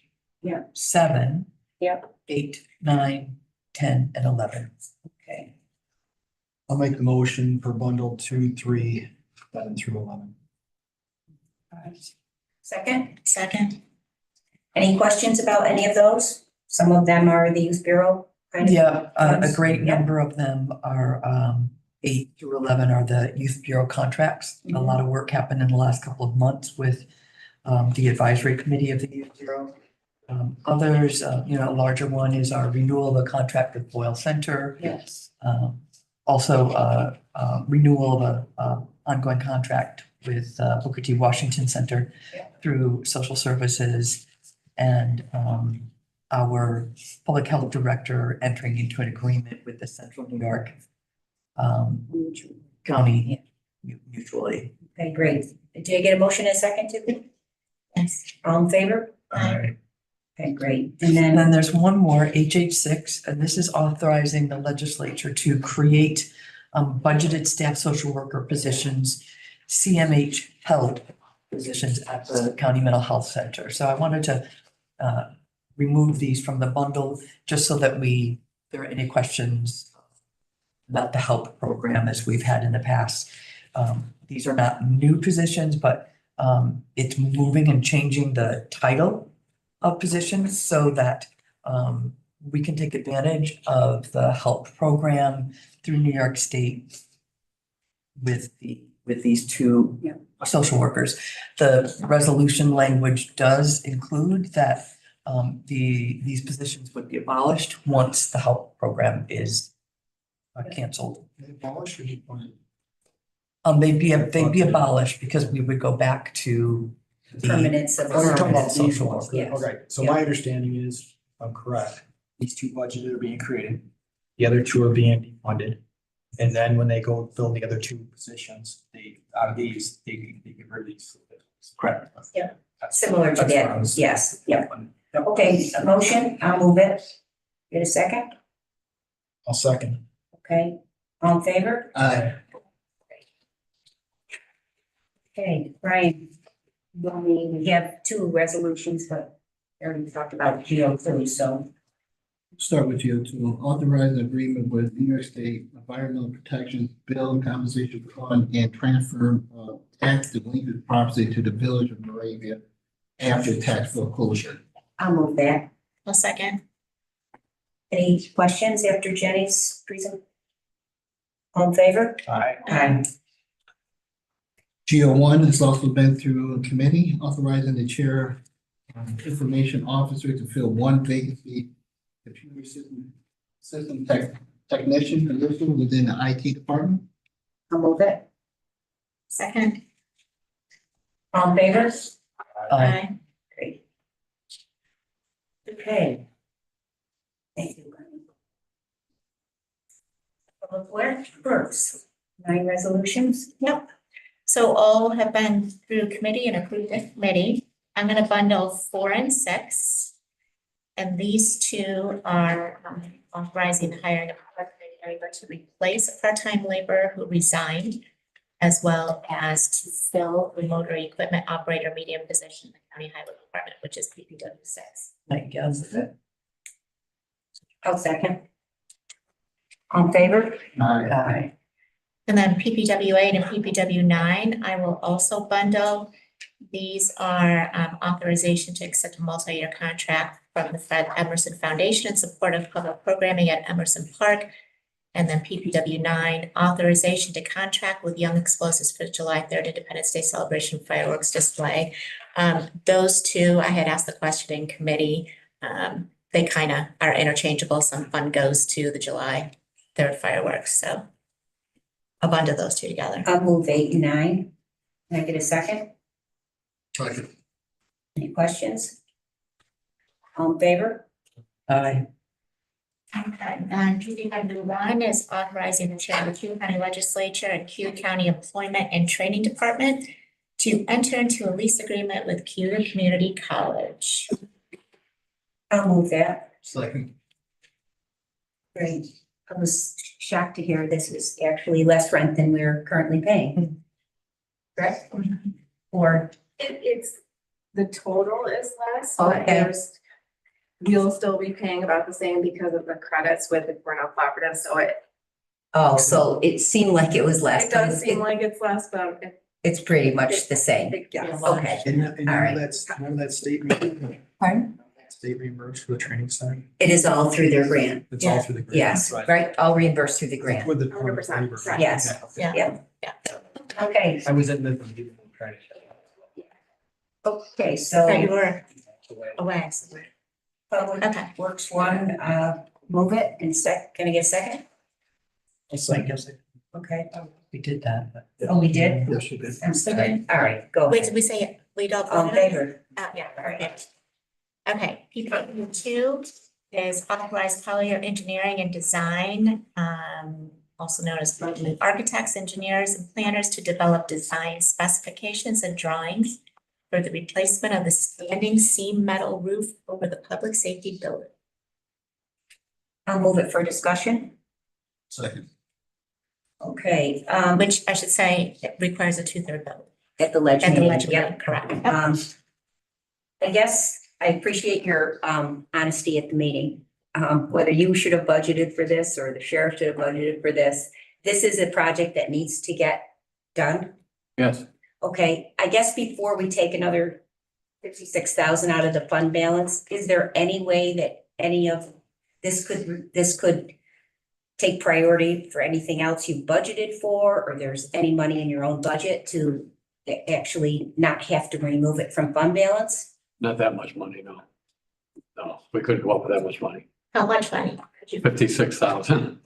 Yep. 7. Yep. 8, 9, 10, and 11. Okay. I'll make the motion for bundle 2, 3, 7 through 11. Second? Second. Any questions about any of those? Some of them are the youth bureau kind of. Yeah, a great Yeah. number of them are 8 through 11 are the youth bureau contracts. A lot of work happened in the last couple of months with the advisory committee of the youth bureau. Others, a larger one is our renewal of a contract with Boyle Center. Yes. Also, renewal of a ongoing contract with Booker T. Washington Center through social services, and our public health director entering into an agreement with the Central New York County Mutual Aid. Okay, great. Did I get a motion in a second too? Yes. All in favor? Aye. Okay, great. And And then, then there's one more, HH6, and this is authorizing the legislature to create budgeted staff social worker positions, CMH held positions at the County Mental Health Center. So I wanted to remove these from the bundle just so that if there are any questions about the HELP program as we've had in the past. These are not new positions, but it's moving and changing the title of positions so that we can take advantage of the HELP program through New York State with these two social workers. The resolution language does include that these positions would be abolished once the HELP program is canceled. Abolish or defund? They'd be abolished because we would go back to the permanence of. Oh, you're talking about Social these ones. worker. Yes. Okay, so my understanding is, if I'm correct, these 2 budgeted are being created. The other 2 are being defunded. And then when they go fill the other 2 positions, they get rid of these. Correct. Yeah. Similar to That's what I that, was- yes, yep. Okay, a motion, I'll move it. Get a second? I'll second. Okay, all in favor? Aye. Okay, Brian. We have 2 resolutions, but we already talked about GO3, so. Start with you to authorize an agreement with New York State Environmental Protection Bill Compensation Fund and transfer tax delinquent property to the village of Moravia after tax foreclosure. I'll move that. A second. Any questions after Jenny's presentation? All in favor? Aye. GO1 has also been through a committee authorizing the chair information officer to fill one vacancy, computer system technician position within the IT department. I'll move it. Second. All in favor? Aye. Great. Okay. Thank you. Public Works, 9 resolutions. Yep. So all have been through committee and approved at committee. I'm gonna bundle 4 and 6. And these two are authorizing the hiring of a part-time labor to replace a part-time laborer who resigned, as well as to fill remote or equipment operator medium position in the county highway department, which is PPW 6. I guess. I'll second. All in favor? Aye. And then PPW 8 and PPW 9, I will also bundle. These are authorization to accept a multi-year contract from the Fred Emerson Foundation in support of public programming at Emerson Park. And then PPW 9, authorization to contract with Young Explosives for July 3rd Independence Day celebration fireworks display. Those two, I had asked the question in committee. They kind of are interchangeable. Some fund goes to the July 3rd fireworks, so I'll bundle those two together. I'll move 8 and 9. Can I get a second? Second. Any questions? All in favor? Aye. Okay, and PPW 1 is authorizing the chair of the Cayuga County Legislature and Cayuga County Employment and Training Department to enter into a lease agreement with Cayuga Community College. I'll move that. Second. Great. I was shocked to hear this is actually less rent than we're currently paying. Correct? Or, It's, the total is less, Okay. but you'll still be paying about the same because of the credits with the Cornell Cooperative, so so it seemed like it was less. it does seem like it's less, but It's pretty much the same. yes. Okay, And All right. none of that statement. Pardon? State reimbursed for the training center. It is all through their grant. It's all through the grant. Yes, right? All reimbursed through the grant. With the 100%, labor. right. Yes. Yeah. Okay, I was in the trying okay, So you so were away somewhere. Public Okay. Works 1, move it and can I get a second? I guess Okay. we did that, but. Oh, we did? Yes, you did. I'm sorry. All right, go Wait, ahead. did we say we don't? All in favor? Yeah, perfect. Okay, PPW 2 is authorized Collier Engineering and Design, also known as Berkeley Architects, Engineers, and Planners to develop design specifications and drawings for the replacement of the standing seam metal roof over the public safety building. I'll move it for discussion. Second. Okay, Which I should say it requires a 2/3 vote at the ledge at the meeting. ledge Yep. meeting, correct? I guess I appreciate your honesty at the meeting. Whether you should have budgeted for this or the sheriff should have budgeted for this, this is a project that needs to get done. Yes. Okay, I guess before we take another 56,000 out of the fund balance, is there any way that any of this could take priority for anything else you budgeted for, or there's any money in your own budget to actually not have to remove it from fund balance? Not that much money, no. No, we couldn't go up with that much money. How much money? 56,000.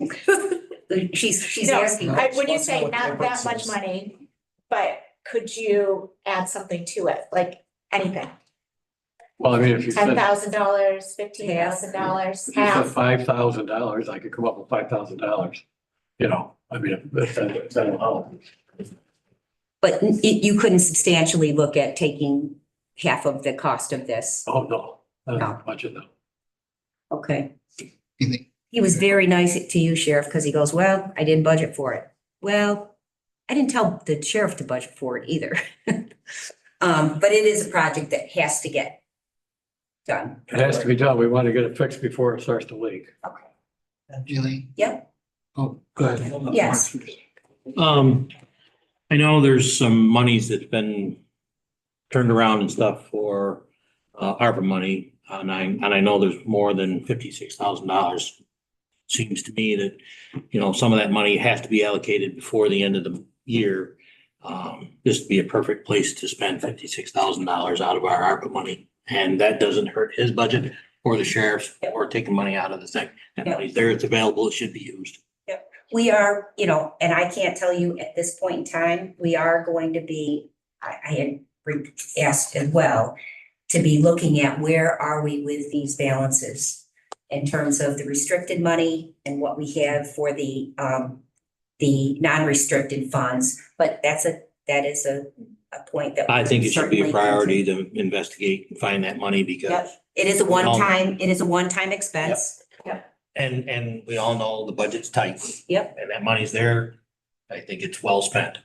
She's No, asking. when you say not that much money, but could you add something to it, like anything? Well, I mean, if you said, $10,000, $15,000, if you said half? $5,000, I could come up with $5,000. You know, I mean, that'll help. But you couldn't substantially look at taking half of the cost of this. Oh, no, No. not much of them. Okay. You think- He was very nice to you, Sheriff, because he goes, well, I didn't budget for it. Well, I didn't tell the sheriff to budget for it either. But it is a project that has to get done. It has to be done. We want to get it fixed before it starts to leak. Julie? Yep. Oh, go ahead. Yes. I know there's some monies that's been turned around and stuff for ARPA money And I know there's more than $56,000. Seems to me that, you know, some of that money has to be allocated before the end of the year. This would be a perfect place to spend $56,000 out of our ARPA money. And that doesn't hurt his budget or the sheriff's or taking money out of the thing. That money's there, it's available, it should be used. We are, you know, and I can't tell you at this point in time, we are going to be, I had asked as well, to be looking at where are we with these balances in terms of the restricted money and what we have for the non-restricted funds. But that is a point that. I think it should be a certainly priority to investigate and find that money because. Yep, it is a one-time expense. Yep. And we all know the budget's tight. Yep. And that money's there. I think it's well spent.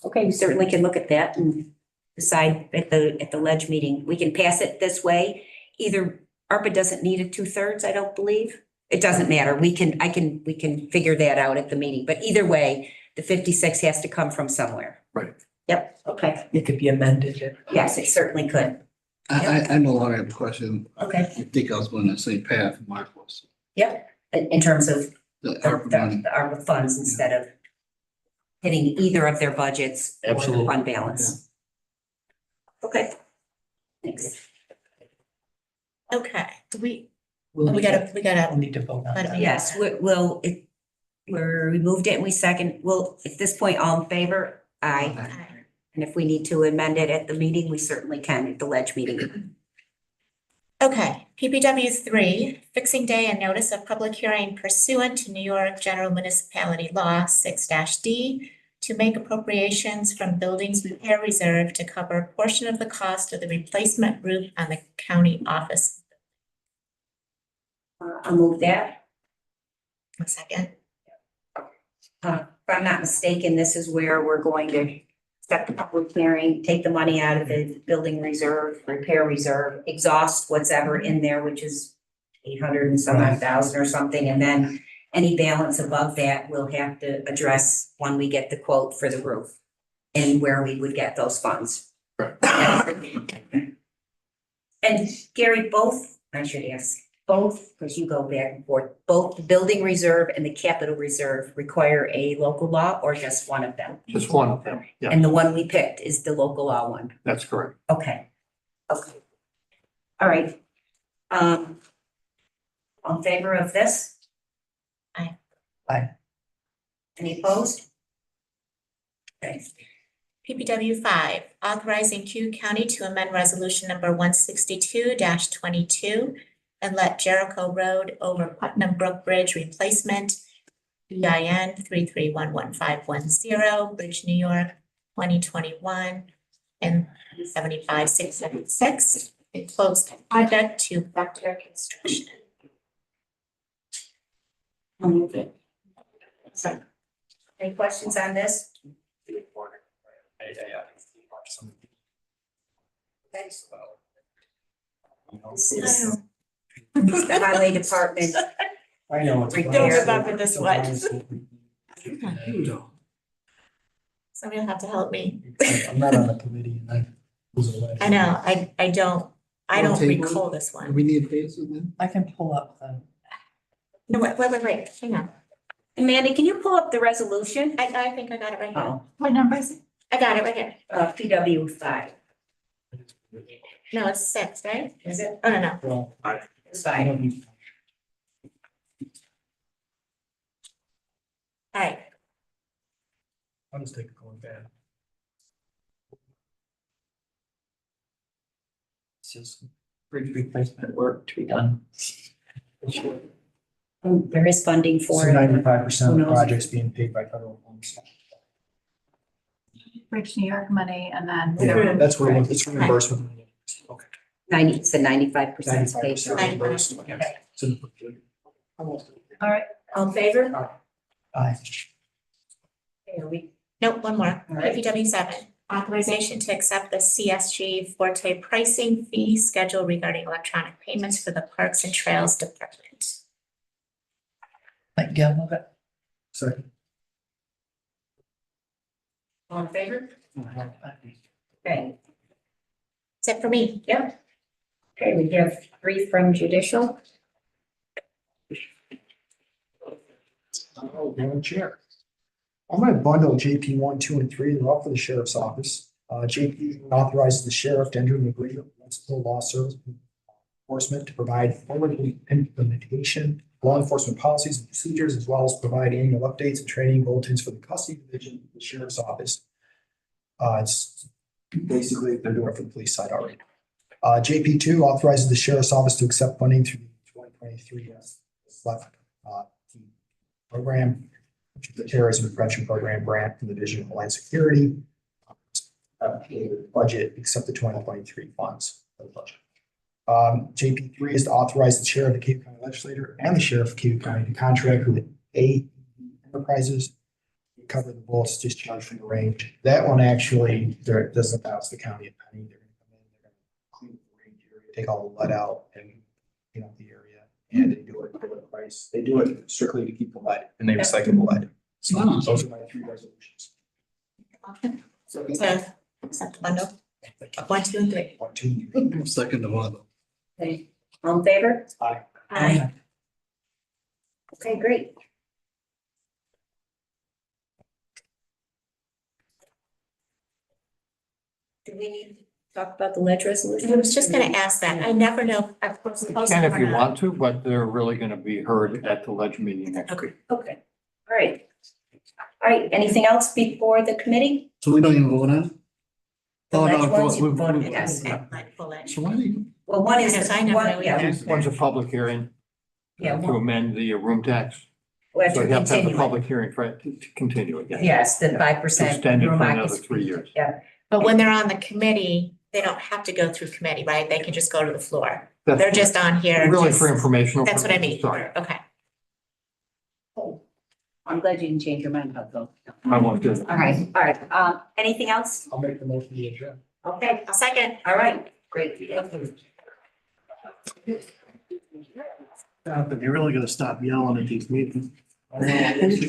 Okay, we certainly can look at that and decide at the ledge meeting. We can pass it this way. Either ARPA doesn't need a 2/3, I don't believe. It doesn't matter. We can figure that out at the meeting, but either way, the 56 has to come from somewhere. Right. Yep, okay. It could be amended. Yes, it certainly could. I no longer have a question. Okay. I think I was going the same path Mark was. Yep, in terms of The the ARPA money. the ARPA funds instead of hitting either of their budgets or the Absolutely. fund balance. Okay. Thanks. Okay, we We'll gotta, need to vote on Let that. me- Yes, we moved it and we second, well, at this point, all in favor? Aye. And if we need to amend it at the meeting, we certainly can at the ledge meeting. Okay, PPW 3, fixing day and notice of public hearing pursuant to New York General Municipality Law 6-D to make appropriations from Buildings Repair Reserve to cover a portion of the cost of the replacement roof on the county office. I'll move that. A second. If I'm not mistaken, this is where we're going to set the public hearing, take the money out of the building reserve, repair reserve, exhaust what's ever in there, which is 800 and some odd thousand or something, and then any balance above that we'll have to address when we get the quote for the roof and where we would get those funds. And Gary, I should ask, because you go back and forth, both the building reserve and the capital reserve require a local law or just one of them? Just one of them. Yeah, And the one we picked is the local law one? that's correct. Okay. Okay. All right. On favor of this? Aye. Aye. Any opposed? Okay. PPW 5, authorizing Cayuga County to amend resolution number 162-22 and let Jericho Road over Putnam Brook Bridge replacement, EIN 3311510, Bridge, New York, 2021, and 75676, and close the project to Vector Construction. I'll move it. So, any questions on this? This is the highway department I know. it's- Repair. Don't remember this one. Somebody will have to help me. I'm not on the committee and I was away. I know, I don't We'll table it. recall this Do one. we need phases then? I can pull up the. No, wait, hang on. Amanda, can you pull up the resolution? I think I got it right here. Oh, What number is it? I got it right here. PW 5, No, it's 6, right? is it? Oh, no. Well, It's I 5. don't need. All right, I'll just take a going back. It's just bridge replacement work to be done. There is funding for it. 95% of Who the knows? project's being paid by federal funds. Bridge New York money and then. Yeah, that's where it's reimbursement. Okay. 95% paid 95% for. reimbursed. Okay. It's in the- All right, all in favor? Aye. Okay, are we Nope, one more. All right. PPW 7, authorization to accept the CSG Forte pricing fee schedule regarding electronic payments for the Parks and Trails Department. Like, Gail, move it. Second. all in favor? Okay, That's it for me. yep. Okay, we have 3 from judicial. Oh, Madam Chair. I'm gonna bundle JP 1, 2, and 3. They're all for the sheriff's office. JP authorizes the sheriff to enter an agreement with municipal law service enforcement to provide forward implementation, law enforcement policies and procedures, as well as provide annual updates and training bulletins for the custody division of the sheriff's office. It's basically, they're doing it for the police side already. JP 2 authorizes the sheriff's office to accept funding through the 2023 SLEP program, which is the terrorism prevention program grant from the Division of Homeland Security. Budget except the 2023 funds for the budget. JP 3 is to authorize the chair of the Cayuga County Legislature and the sheriff of Cayuga County to contract with A Enterprises to cover the bullets discharged from the range. That one actually, there doesn't cost the county a penny. They're gonna come in, they're gonna clean the range area, take all the lead out and clean up the area. And they do it for the price. They do it strictly to keep the lead and they recycle the lead. So those are my 3 resolutions. So accept the bundle. 1, 2, and 3. 1, 2, and 3. Second of all. Okay, all in favor? Aye. Aye. Okay, great. Do we need to talk about the ledge resolution? I was just gonna ask that. I never know. I've supposed You can if you want to, but they're really gonna be heard at the ledge meeting next week. Okay, all right. All right, anything else before the committee? So we don't even vote on it? The Oh, no, ledge ones you we- voted we- yes. So why do you? Well, one is, Yes, I never know yeah, either. One's a public hearing yeah, to one, amend the room tax. we have So to you have to have the continue it. public hearing for it to continue it. Yes, the 5%. To extend it for room another occupancy. 3 years. Yeah, But when they're on the committee, they don't have to go through committee, right? They can just go to the floor. That's They're just on here. really just- for informational. That's what I mean. purposes. Sorry, Okay. I'm glad you didn't change your mind about those. I won't do that. All right, anything else? I'll make the motion to adjourn. Okay, I'll second. all right, great. You're really gonna stop yelling at these meetings.